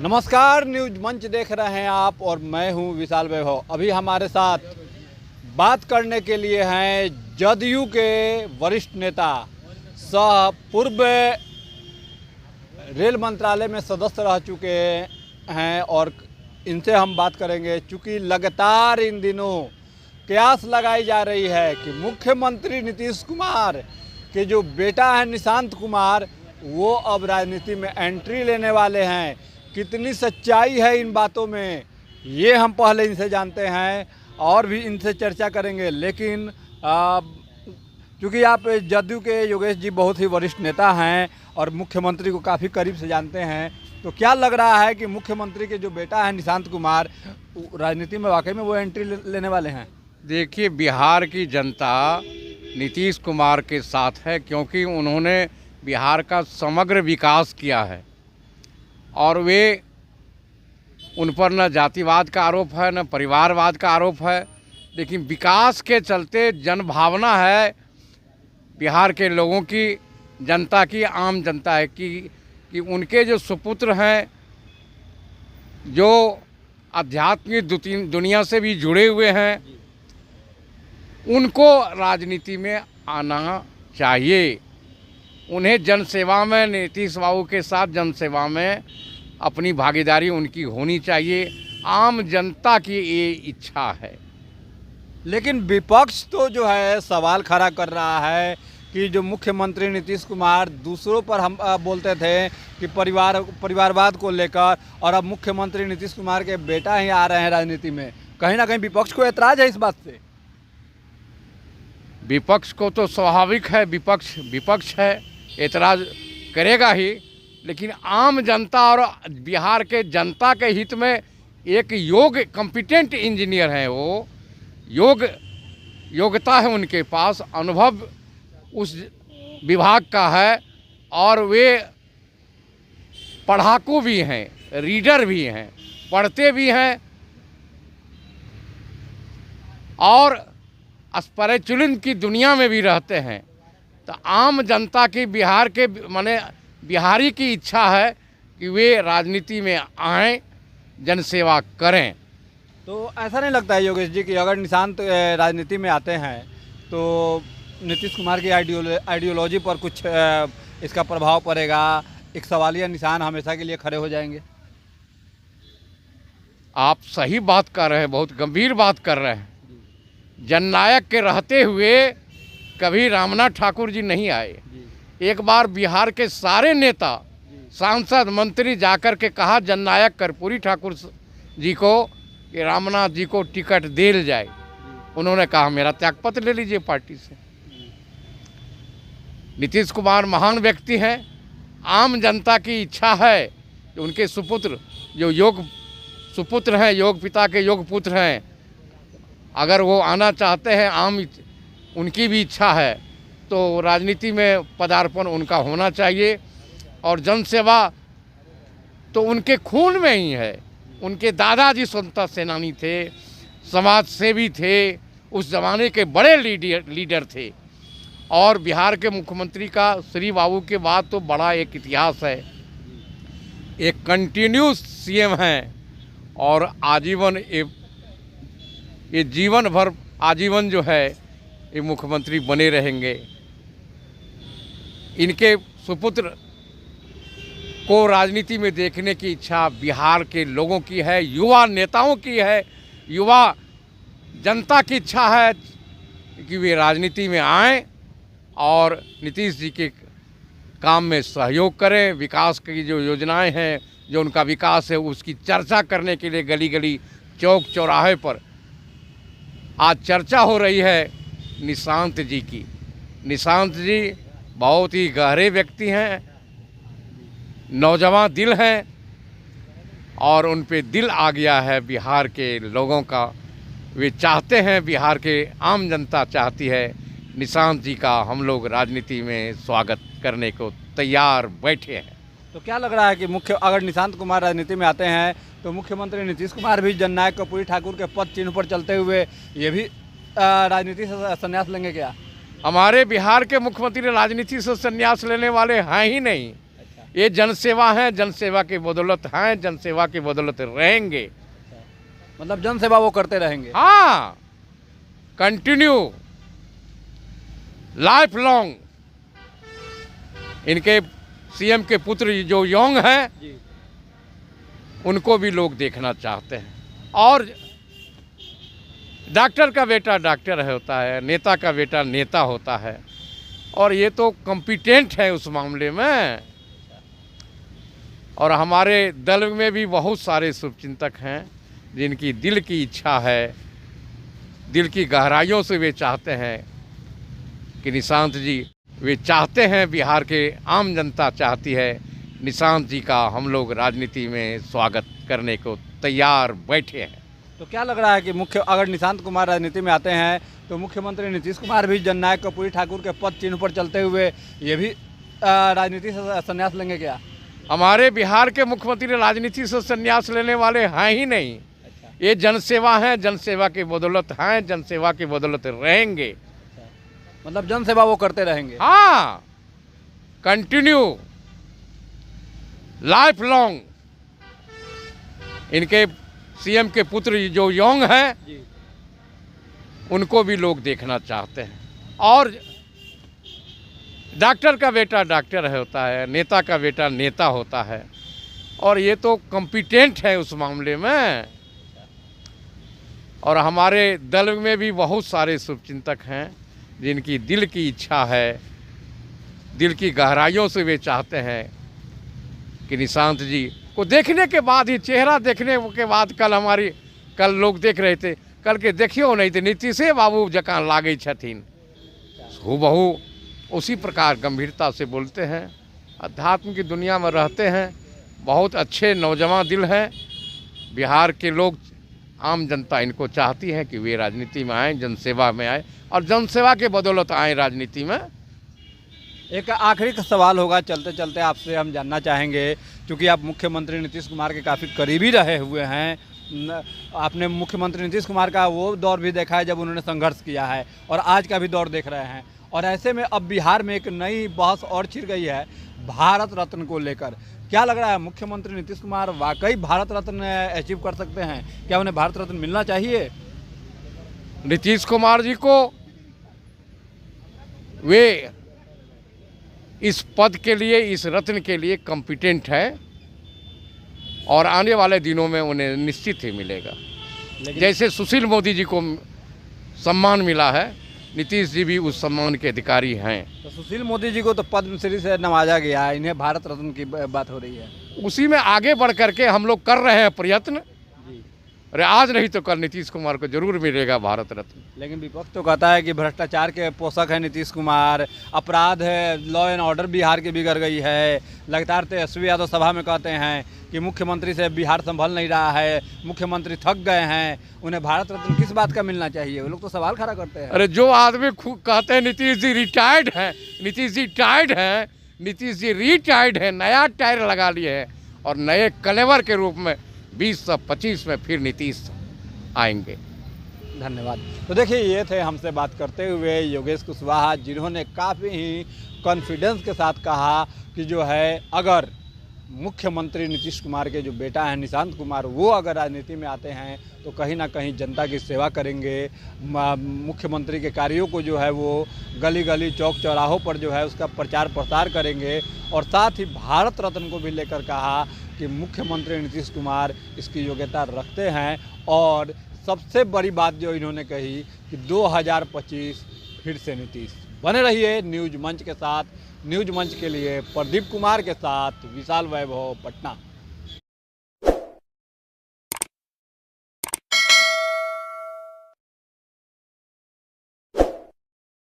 नमस्कार, न्यूज मंच देख रहे हैं आप और मैं हूं विशाल वैभव। अभी हमारे साथ बात करने के लिए हैं जदयू के वरिष्ठ नेता सह पूर्व रेल मंत्रालय में सदस्य रह चुके हैं और इनसे हम बात करेंगे। चूँकि लगातार इन दिनों कयास लगाई जा रही है कि मुख्यमंत्री नीतीश कुमार के जो बेटा है निशांत कुमार, वो अब राजनीति में एंट्री लेने वाले हैं। कितनी सच्चाई है इन बातों में, ये हम पहले इनसे जानते हैं और भी इनसे चर्चा करेंगे। लेकिन चूँकि आप जदयू के योगेश जी बहुत ही वरिष्ठ नेता हैं और मुख्यमंत्री को काफ़ी करीब से जानते हैं, तो क्या लग रहा है कि मुख्यमंत्री के जो बेटा है निशांत कुमार राजनीति में वाकई में वो एंट्री लेने वाले हैं? देखिए, बिहार की जनता नीतीश कुमार के साथ है, क्योंकि उन्होंने बिहार का समग्र विकास किया है और वे उन पर न जातिवाद का आरोप है न परिवारवाद का आरोप है, लेकिन विकास के चलते जनभावना है बिहार के लोगों की, जनता की, आम जनता है कि उनके जो सुपुत्र हैं, जो आध्यात्मिक दुनिया से भी जुड़े हुए हैं, उनको राजनीति में आना चाहिए। उन्हें जनसेवा में, नीतीश बाबू के साथ जनसेवा में अपनी भागीदारी उनकी होनी चाहिए। आम जनता की ये इच्छा है। लेकिन विपक्ष तो जो है सवाल खड़ा कर रहा है कि जो मुख्यमंत्री नीतीश कुमार दूसरों पर हम बोलते थे कि परिवारवाद को लेकर, और अब मुख्यमंत्री नीतीश कुमार के बेटा ही आ रहे हैं राजनीति में। कहीं ना कहीं विपक्ष को ऐतराज है इस बात से। विपक्ष को तो स्वाभाविक है, विपक्ष है, ऐतराज करेगा ही, लेकिन आम जनता और बिहार के जनता के हित में एक कॉम्पिटेंट इंजीनियर हैं, वो योग्यता है उनके पास, अनुभव उस विभाग का है और वे पढ़ाकू भी हैं, रीडर भी हैं, पढ़ते भी हैं और स्पिरिचुअलिज्म की दुनिया में भी रहते हैं। तो आम जनता की, बिहार के माने बिहारी की इच्छा है कि वे राजनीति में आएं, जनसेवा करें। तो ऐसा नहीं लगता है योगेश जी कि अगर निशांत राजनीति में आते हैं तो नीतीश कुमार की आइडियोलॉजी पर कुछ इसका प्रभाव पड़ेगा, एक सवालिया निशान हमेशा के लिए खड़े हो जाएंगे? आप सही बात कर रहे हैं, बहुत गंभीर बात कर रहे हैं। जननायक के रहते हुए कभी रामनाथ ठाकुर जी नहीं आए। एक बार बिहार के सारे नेता, सांसद, मंत्री जाकर के कहा जननायक कर्पूरी ठाकुर जी को कि रामनाथ जी को टिकट दिया जाए। उन्होंने कहा मेरा त्यागपत्र ले लीजिए पार्टी से। नीतीश कुमार महान व्यक्ति हैं, आम जनता की इच्छा है कि उनके सुपुत्र, जो योग सुपुत्र हैं, योग पिता के योग पुत्र हैं, अगर वो आना चाहते हैं, उनकी भी इच्छा है, तो राजनीति में पदार्पण उनका होना चाहिए। और जनसेवा तो उनके खून में ही है। उनके दादाजी स्वतंत्रता सेनानी थे, समाज सेवी थे, उस ज़माने के बड़े लीडर थे। और बिहार के मुख्यमंत्री का श्री बाबू के बाद तो बड़ा एक इतिहास है, एक कंटिन्यूस सीएम हैं और आजीवन ये जीवन भर आजीवन जो है ये मुख्यमंत्री बने रहेंगे। इनके सुपुत्र को राजनीति में देखने की इच्छा बिहार के लोगों की है, युवा नेताओं की है, युवा जनता की इच्छा है कि वे राजनीति में आएं और नीतीश जी के काम में सहयोग करें। विकास की जो योजनाएं हैं, जो उनका विकास है, उसकी चर्चा करने के लिए गली गली, चौक चौराहे पर आज चर्चा हो रही है निशांत जी की। निशांत जी बहुत ही गहरे व्यक्ति हैं, नौजवान दिल हैं और उन पे दिल आ गया है बिहार के लोगों का। वे चाहते हैं, बिहार के आम जनता चाहती है निशांत जी का हम लोग राजनीति में स्वागत करने को तैयार बैठे हैं। तो क्या लग रहा है कि अगर निशांत कुमार राजनीति में आते हैं तो मुख्यमंत्री नीतीश कुमार भी जननायक कर्पूरी ठाकुर के पद चिन्ह पर चलते हुए ये भी राजनीति से संन्यास लेंगे क्या? हमारे बिहार के मुख्यमंत्री राजनीति से संन्यास लेने वाले हैं ही नहीं। ये जनसेवा है, जनसेवा की बदौलत हैं, जनसेवा की बदौलत रहेंगे। मतलब जनसेवा वो करते रहेंगे। हाँ, कंटिन्यू, लाइफ लॉन्ग। इनके सीएम के पुत्र जो यंग हैं जी। उनको भी लोग देखना चाहते हैं। और डॉक्टर का बेटा डॉक्टर होता है, नेता का बेटा नेता होता है, और ये तो कॉम्पिटेंट है उस मामले में। और हमारे दल में भी बहुत सारे शुभचिंतक हैं जिनकी दिल की इच्छा है, दिल की गहराइयों से वे चाहते हैं कि निशांत जी, वे चाहते हैं, बिहार के आम जनता चाहती है निशांत जी का हम लोग राजनीति में स्वागत करने को तैयार बैठे हैं। तो क्या लग रहा है कि अगर निशांत कुमार राजनीति में आते हैं तो मुख्यमंत्री नीतीश कुमार भी जननायक कर्पूरी ठाकुर के पद चिन्ह पर चलते हुए ये भी राजनीति से संन्यास लेंगे क्या? हमारे बिहार के मुख्यमंत्री राजनीति से संन्यास लेने वाले हैं ही नहीं। ये जनसेवा है, जनसेवा की बदौलत हैं, जनसेवा की बदौलत रहेंगे। मतलब जनसेवा वो करते रहेंगे। हाँ, कंटिन्यू, लाइफ लॉन्ग। इनके सीएम के पुत्र जो यंग हैं जी। उनको भी लोग देखना चाहते हैं। और डॉक्टर का बेटा डॉक्टर होता है, नेता का बेटा नेता होता है, और ये तो कॉम्पिटेंट है उस मामले में। और हमारे दल में भी बहुत सारे शुभचिंतक हैं जिनकी दिल की इच्छा है, दिल की गहराइयों से वे चाहते हैं कि निशांत जी को देखने के बाद ही, चेहरा देखने के बाद, कल लोग देख रहे थे, कल के देखियो नहीं थे नीतीशे बाबू जकाँ लागे छथिन, हूबहू उसी प्रकार गंभीरता से बोलते हैं, अध्यात्म की दुनिया में रहते हैं, बहुत अच्छे नौजवान दिल हैं। बिहार के लोग, आम जनता इनको चाहती है कि वे राजनीति में आएँ, जनसेवा में आए, और जनसेवा के बदौलत आए राजनीति में। एक आखिरी का सवाल होगा, चलते चलते आपसे हम जानना चाहेंगे, क्योंकि आप मुख्यमंत्री नीतीश कुमार के काफ़ी करीबी रहे हुए हैं, आपने मुख्यमंत्री नीतीश कुमार का वो दौर भी देखा है जब उन्होंने संघर्ष किया है, और आज का भी दौर देख रहे हैं, और ऐसे में अब बिहार में एक नई बहस और छिड़ गई है भारत रत्न को लेकर। क्या लग रहा है, मुख्यमंत्री नीतीश कुमार वाकई भारत रत्न अचीव कर सकते हैं? क्या उन्हें भारत रत्न मिलना चाहिए? नीतीश कुमार जी को वे इस पद के लिए, इस रत्न के लिए कॉम्पिटेंट है, और आने वाले दिनों में उन्हें निश्चित ही मिलेगा। जैसे सुशील मोदी जी को सम्मान मिला है, नीतीश जी भी उस सम्मान के अधिकारी हैं। तो सुशील मोदी जी को तो पद्मश्री से नवाजा गया है, इन्हें भारत रत्न की बात हो रही है। उसी में आगे बढ़ करके हम लोग कर रहे हैं प्रयत्न। अरे आज नहीं तो कल नीतीश कुमार को जरूर मिलेगा भारत रत्न। लेकिन विपक्ष तो कहता है कि भ्रष्टाचार के पोषक है नीतीश कुमार, अपराध है, लॉ एंड ऑर्डर बिहार की बिगड़ गई है। लगातार तेजस्वी यादव सभा में कहते हैं कि मुख्यमंत्री से बिहार संभल नहीं रहा है, मुख्यमंत्री थक गए हैं, उन्हें भारत रत्न किस बात का मिलना चाहिए? वो लोग तो सवाल खड़ा करते हैं। अरे जो आदमी कहते हैं नीतीश जी रिटायर्ड हैं, नीतीश जी टायर्ड हैं, नीतीश जी रिटायर्ड हैं, नया टायर लगा लिए हैं, और नए कलेवर के रूप में 2025 में फिर नीतीश आएंगे। धन्यवाद। तो देखिए, ये थे हमसे बात करते हुए योगेश कुशवाहा, जिन्होंने काफ़ी ही कॉन्फिडेंस के साथ कहा कि जो है, अगर मुख्यमंत्री नीतीश कुमार के जो बेटा हैं निशांत कुमार, वो अगर राजनीति में आते हैं तो कहीं ना कहीं जनता की सेवा करेंगे, मुख्यमंत्री के कार्यों को जो है वो गली गली चौक चौराहों पर जो है उसका प्रचार प्रसार करेंगे, और साथ ही भारत रत्न को भी लेकर कहा कि मुख्यमंत्री नीतीश कुमार इसकी योग्यता रखते हैं। और सबसे बड़ी बात जो इन्होंने कही कि 2025 फिर से नीतीश। बने रहिए न्यूज मंच के साथ। न्यूज मंच के लिए प्रदीप कुमार के साथ विशाल वैभव, पटना।